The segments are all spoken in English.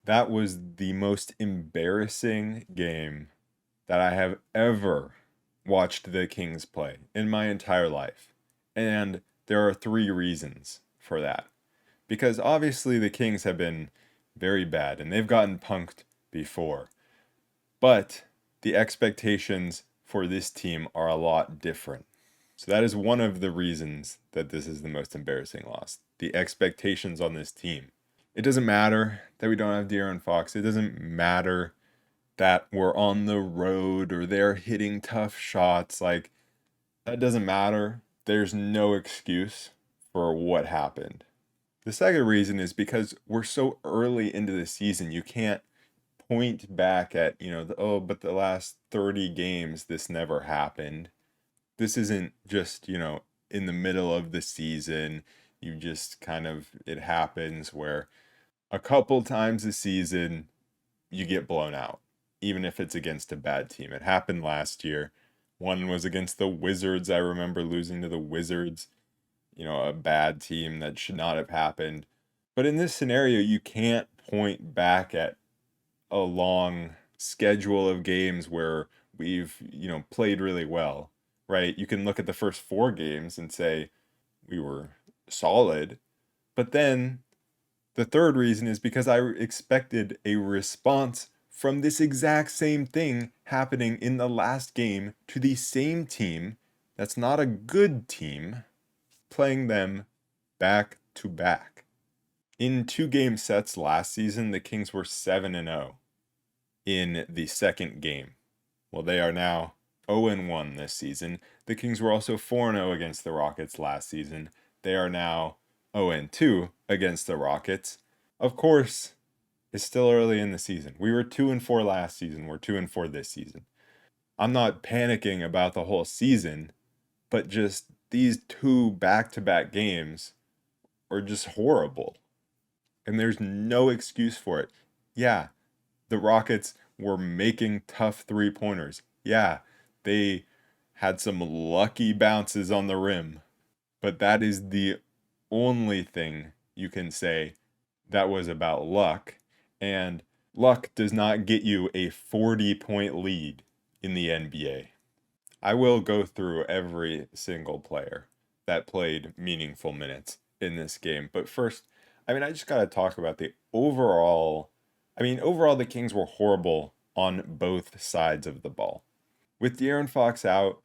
That was the most embarrassing game that I have ever watched the Kings play in my entire life. And there are three reasons for that. Because obviously the Kings have been very bad and they've gotten punked before. But the expectations for this team are a lot different. So that is one of the reasons that this is the most embarrassing loss. The expectations on this team. It doesn't matter that we don't have De'Aaron Fox. It doesn't matter that we're on the road or they're hitting tough shots. Like, that doesn't matter. There's no excuse for what happened. The second reason is because we're so early into the season, you can't point back at, oh, but the last 30 games, this never happened. This isn't just, in the middle of the season, you just kind of, it happens where a couple times a season you get blown out, even if it's against a bad team. It happened last year. One was against the Wizards. I remember losing to the Wizards, a bad team that should not have happened. But in this scenario, you can't point back at a long schedule of games where we've, played really well, right? You can look at the first four games and say we were solid, but then the third reason is because I expected a response from this exact same thing happening in the last game to the same team that's not a good team, playing them back to back. In two game sets last season, the Kings were 7-0 in the second game. Well, they are now 0-1 this season. The Kings were also 4-0 against the Rockets last season. They are now 0-2 against the Rockets. Of course, it's still early in the season. We were 2-4 last season. We're 2-4 this season. I'm not panicking about the whole season, but just these two back-to-back games are just horrible. And there's no excuse for it. Yeah, the Rockets were making tough three-pointers. Yeah, they had some lucky bounces on the rim, but that is the only thing you can say that was about luck. And luck does not get you a 40-point lead in the NBA. I will go through every single player that played meaningful minutes in this game. But first, I just got to talk about the overall. Overall, the Kings were horrible on both sides of the ball. With De'Aaron Fox out,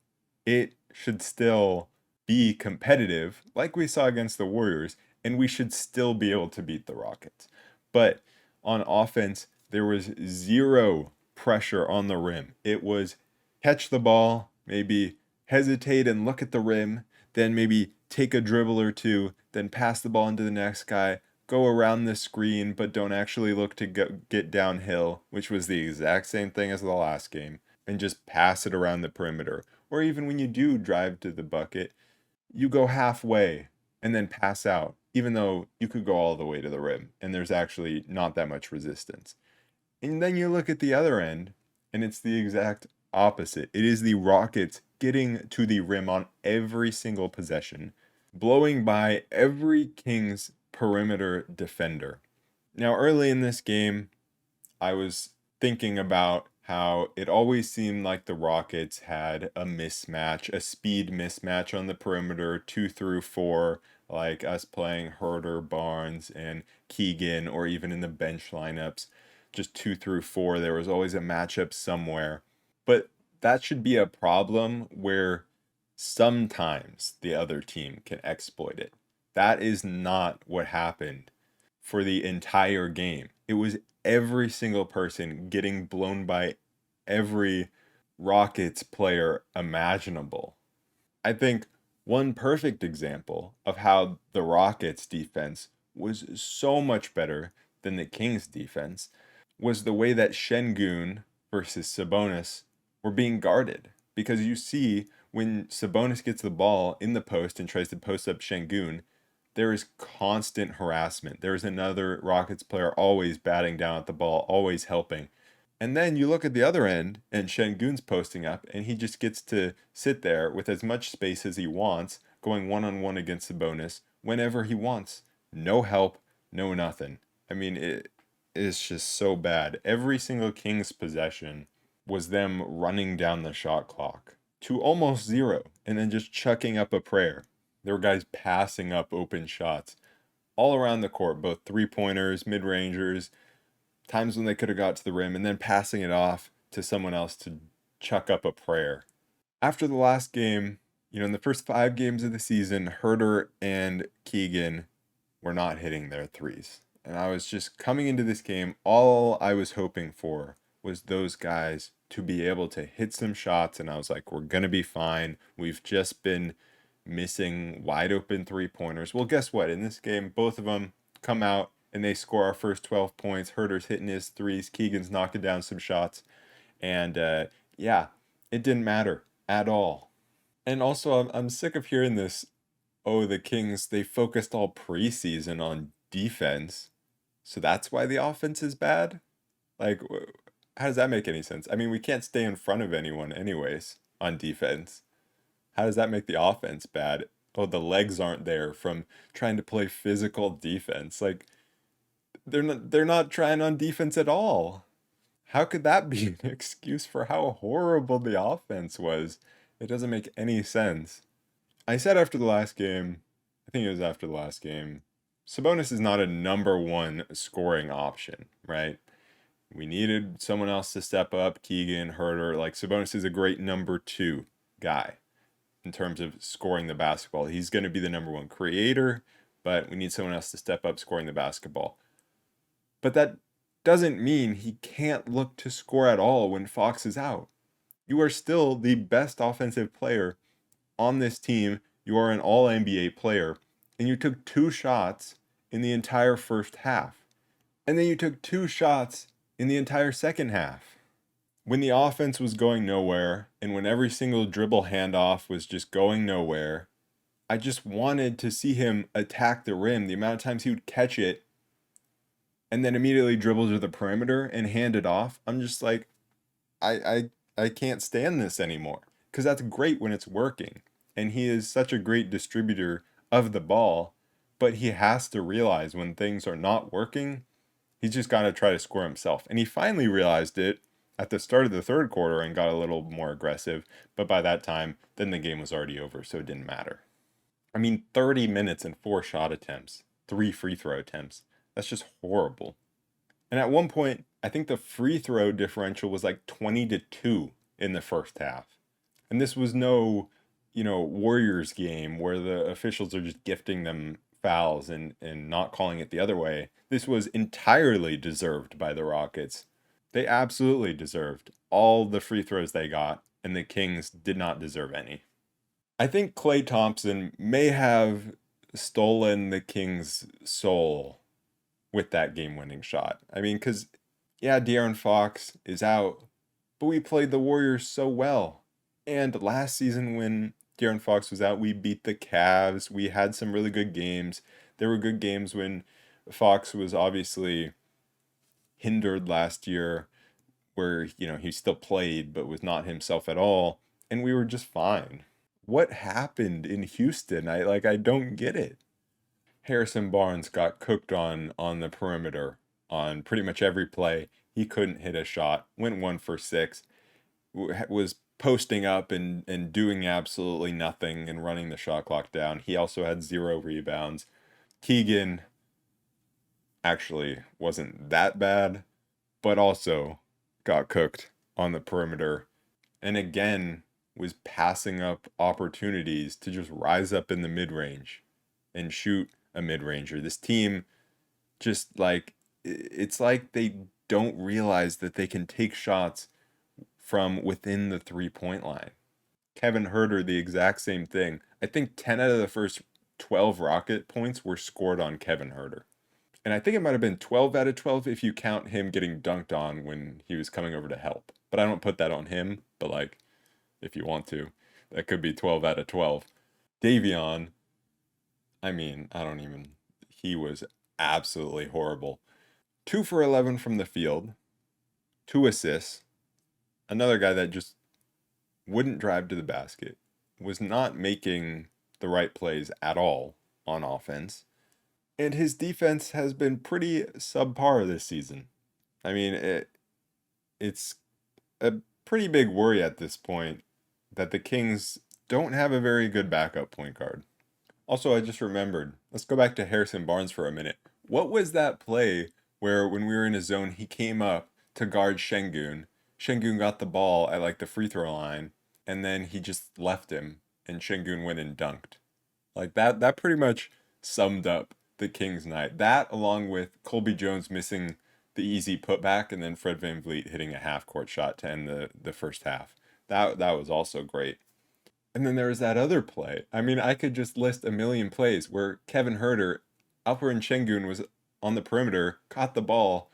it should still be competitive, like we saw against the Warriors, and we should still be able to beat the Rockets. But on offense, there was zero pressure on the rim. It was catch the ball, maybe hesitate and look at the rim, then maybe take a dribble or two, then pass the ball into the next guy, go around the screen, but don't actually look to get downhill, which was the exact same thing as the last game, and just pass it around the perimeter. Or even when you do drive to the bucket, you go halfway and then pass out, even though you could go all the way to the rim and there's actually not that much resistance. And then you look at the other end, and it's the exact opposite. It is the Rockets getting to the rim on every single possession, blowing by every Kings perimeter defender. Now, early in this game, I was thinking about how it always seemed like the Rockets had a mismatch, a speed mismatch on the perimeter, 2 through 4, like us playing Herder, Barnes, and Keegan, or even in the bench lineups, just 2 through 4. There was always a matchup somewhere. But that should be a problem where sometimes the other team can exploit it. That is not what happened for the entire game. It was every single person getting blown by every Rockets player imaginable. I think one perfect example of how the Rockets defense was so much better than the Kings defense was the way that Şengün versus Sabonis were being guarded. Because you see when Sabonis gets the ball in the post and tries to post up Şengün, there is constant harassment. There's another Rockets player always batting down at the ball, always helping. And then you look at the other end, and Şengün's posting up, and he just gets to sit there with as much space as he wants, going one-on-one against Sabonis whenever he wants. No help, no nothing. is just so bad. Every single Kings possession was them running down the shot clock to almost zero and then just chucking up a prayer. There were guys passing up open shots all around the court, both three pointers, mid rangers, times when they could have got to the rim, and then passing it off to someone else to chuck up a prayer. After the last game, in the first 5 games of the season, Herter and Keegan were not hitting their threes. And I was just coming into this game, all I was hoping for was those guys to be able to hit some shots. And I was like, we're going to be fine. We've just been missing wide open 3-pointers. Well, guess what? In this game, both of them come out and they score our first 12 points. Herter's hitting his threes. Keegan's knocking down some shots. And yeah, it didn't matter at all. And also, I'm sick of hearing this. Oh, the Kings, they focused all preseason on defense. So that's why the offense is bad? Like, how does that make any sense? I mean, we can't stay in front of anyone, anyways, on defense. How does that make the offense bad? Oh, the legs aren't there from trying to play physical defense. Like, they're not trying on defense at all. How could that be an excuse for how horrible the offense was? It doesn't make any sense. I said after the last game, I think it was after the last game, Sabonis is not a number one scoring option, right? We needed someone else to step up, Keegan, Herter. Like, Sabonis is a great number 2 guy in terms of scoring the basketball. He's going to be the number 1 creator, but we need someone else to step up scoring the basketball. But that doesn't mean he can't look to score at all when Fox is out. You are still the best offensive player on this team. You are an all NBA player, and you took 2 shots in the entire first half. And then you took 2 shots in the entire second half. When the offense was going nowhere, and when every single dribble handoff was just going nowhere, I just wanted to see him attack the rim. The amount of times he would catch it and then immediately dribble to the perimeter and hand it off. I'm just like, I can't stand this anymore. Because that's great when it's working. And he is such a great distributor of the ball. But he has to realize when things are not working, he's just got to try to score himself. And he finally realized it at the start of the third quarter and got a little more aggressive. But by that time, then the game was already over, so it didn't matter. I mean, 30 minutes and 4 shot attempts, 3 free throw attempts. That's just horrible. And at one point, I think the free throw differential was like 20-2 in the first half. And this was no, Warriors game where the officials are just gifting them fouls and not calling it the other way. This was entirely deserved by the Rockets. They absolutely deserved all the free throws they got, and the Kings did not deserve any. I think Klay Thompson may have stolen the Kings' soul with that game-winning shot. I mean, because, yeah, De'Aaron Fox is out, but we played the Warriors so well. And last season when De'Aaron Fox was out, we beat the Cavs. We had some really good games. There were good games when Fox was obviously hindered last year, where, he still played, but was not himself at all. And we were just fine. What happened in Houston? I don't get it. Harrison Barnes got cooked on the perimeter on pretty much every play. He couldn't hit a shot. Went 1 for 6. Was posting up and doing absolutely nothing and running the shot clock down. He also had 0 rebounds. Keegan actually wasn't that bad, but also got cooked on the perimeter. And again, was passing up opportunities to just rise up in the mid-range and shoot a mid-ranger. This team just it's like they don't realize that they can take shots from within the 3-point line. Kevin Herter, the exact same thing. I think 10 out of the first 12 Rocket points were scored on Kevin Herter. And I think it might have been 12 out of 12 if you count him getting dunked on when he was coming over to help. But I don't put that on him, but if you want to, that could be 12 out of 12. Davion, I mean, he was absolutely horrible. 2 for 11 from the field, 2 assists. Another guy that just wouldn't drive to the basket, was not making the right plays at all on offense. And his defense has been pretty subpar this season. I mean, it's a pretty big worry at this point that the Kings don't have a very good backup point guard. Also, I just remembered, let's go back to Harrison Barnes for a minute. What was that play where when we were in a zone, he came up to guard Şengün? Şengün got the ball at like the free throw line, and then he just left him, and Şengün went and dunked. Like that pretty much summed up the Kings night. That along with Colby Jones missing the easy putback and then Fred VanVleet hitting a half court shot to end the first half. That was also great. And then there was that other play. I mean, I could just list a million plays where Kevin Herter, Alperen Şengün was on the perimeter, caught the ball,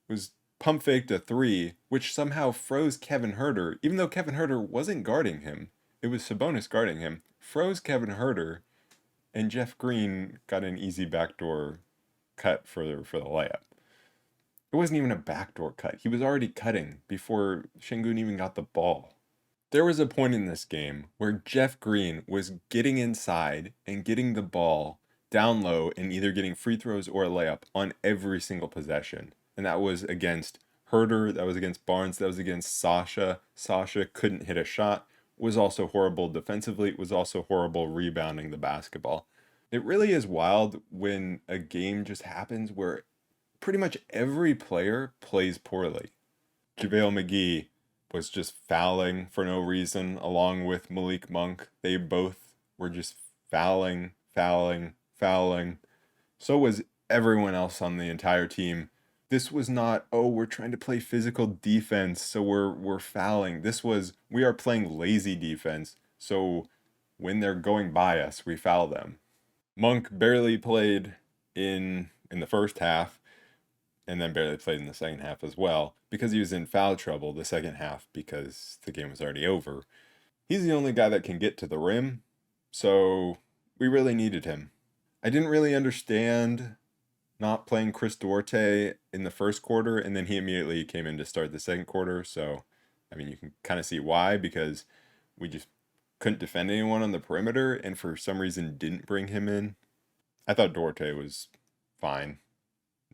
was pump faked a three, which somehow froze Kevin Herter, even though Kevin Herter wasn't guarding him. It was Sabonis guarding him, froze Kevin Herter, and Jeff Green got an easy backdoor cut for the layup. It wasn't even a backdoor cut. He was already cutting before Şengün even got the ball. There was a point in this game where Jeff Green was getting inside and getting the ball down low and either getting free throws or a layup on every single possession. And that was against Herter, that was against Barnes, that was against Sasha. Sasha couldn't hit a shot, was also horrible defensively, was also horrible rebounding the basketball. It really is wild when a game just happens where pretty much every player plays poorly. JaVale McGee was just fouling for no reason, along with Malik Monk. They both were just fouling, fouling, fouling. So was everyone else on the entire team. This was not, oh, we're trying to play physical defense, so we're fouling. This was, we are playing lazy defense, so when they're going by us, we foul them. Monk barely played in the first half and then barely played in the second half as well because he was in foul trouble the second half because the game was already over. He's the only guy that can get to the rim, so we really needed him. I didn't really understand not playing Chris Duarte in the first quarter, and then he immediately came in to start the second quarter, so I mean, you can kind of see why, because we just couldn't defend anyone on the perimeter, and for some reason didn't bring him in. I thought Duarte was fine.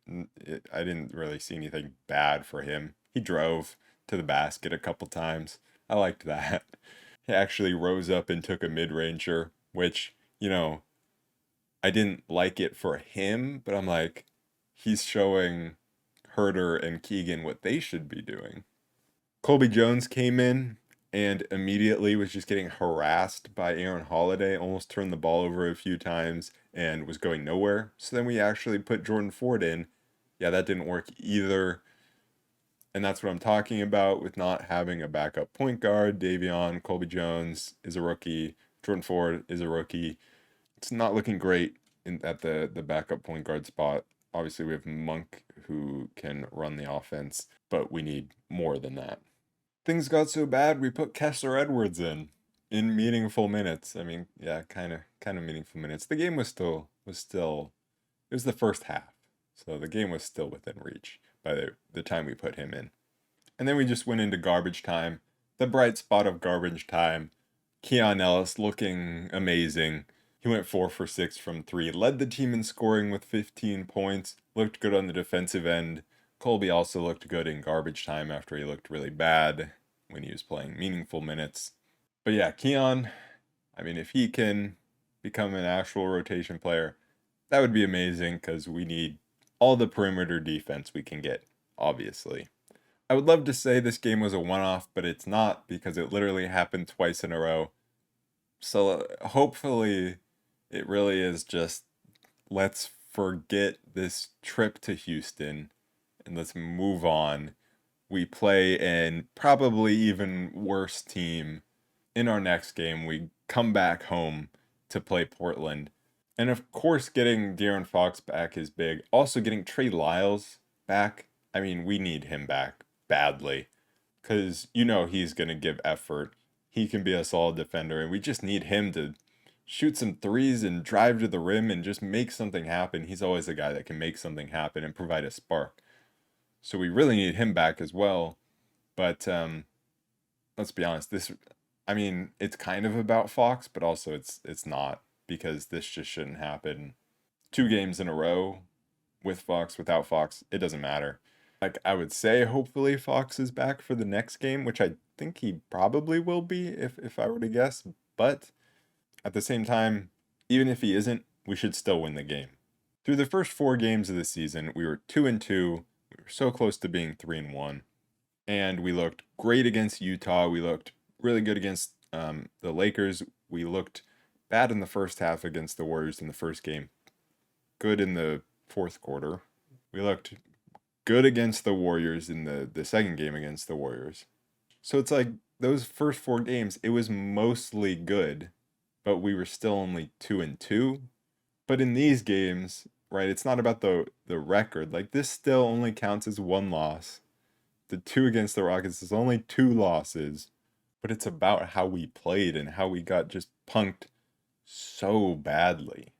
I didn't really see anything bad for him. He drove to the basket a couple times. I liked that. He actually rose up and took a mid-ranger, which, I didn't like it for him, but I'm like, he's showing Herter and Keegan what they should be doing. Colby Jones came in and immediately was just getting harassed by Aaron Holiday, almost turned the ball over a few times and was going nowhere. So then we actually put Jordan Ford in. Yeah, that didn't work either. And that's what I'm talking about with not having a backup point guard. Davion, Colby Jones is a rookie. Jordan Ford is a rookie. It's not looking great at the backup point guard spot. Obviously, we have Monk who can run the offense, but we need more than that. Things got so bad we put Kessler Edwards in meaningful minutes. I mean, yeah, kind of meaningful minutes. The game was still it was the first half, so the game was still within reach by the time we put him in. And then we just went into garbage time. The bright spot of garbage time. Keon Ellis looking amazing. He went 4 for 6 from 3, led the team in scoring with 15 points, looked good on the defensive end. Colby also looked good in garbage time after he looked really bad when he was playing meaningful minutes. But yeah, Keon, I mean, if he can become an actual rotation player, that would be amazing because we need all the perimeter defense we can get, obviously. I would love to say this game was a one-off, but it's not because it literally happened twice in a row. So hopefully it really is just let's forget this trip to Houston and let's move on. We play an probably even worse team in our next game. We come back home to play Portland. And of course, getting De'Aaron Fox back is big. Also, getting Trey Lyles back, I mean, we need him back badly because he's going to give effort. He can be a solid defender, and we just need him to shoot some threes and drive to the rim and just make something happen. He's always a guy that can make something happen and provide a spark. So we really need him back as well. But let's be honest, I mean, it's kind of about Fox, but also it's not because this just shouldn't happen. 2 games in a row with Fox, without Fox, it doesn't matter. Like, I would say hopefully Fox is back for the next game, which I think he probably will be if I were to guess. But at the same time, even if he isn't, we should still win the game. Through the first 4 games of the season, we were 2-2. We were so close to being 3-1. And we looked great against Utah. We looked really good against the Lakers. We looked bad in the first half against the Warriors in the first game. Good in the fourth quarter. We looked good against the Warriors in the second game against the Warriors. So it's like those first 4 games, it was mostly good, but we were still only 2-2. But in these games, right, it's not about the record. Like, this still only counts as 1 loss. The 2 against the Rockets is only 2 losses, but it's about how we played and how we got just punked so badly.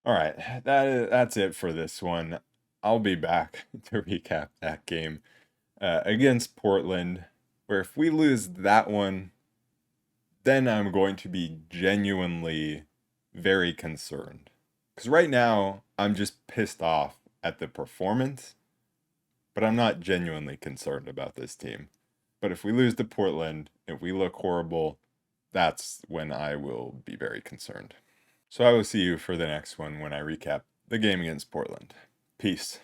All right, that's it for this one. I'll be back to recap that game against Portland, where if we lose that one, then I'm going to be genuinely very concerned. Because right now, I'm just pissed off at the performance, but I'm not genuinely concerned about this team. But if we lose to Portland, if we look horrible, that's when I will be very concerned. So I will see you for the next one when I recap the game against Portland. Peace.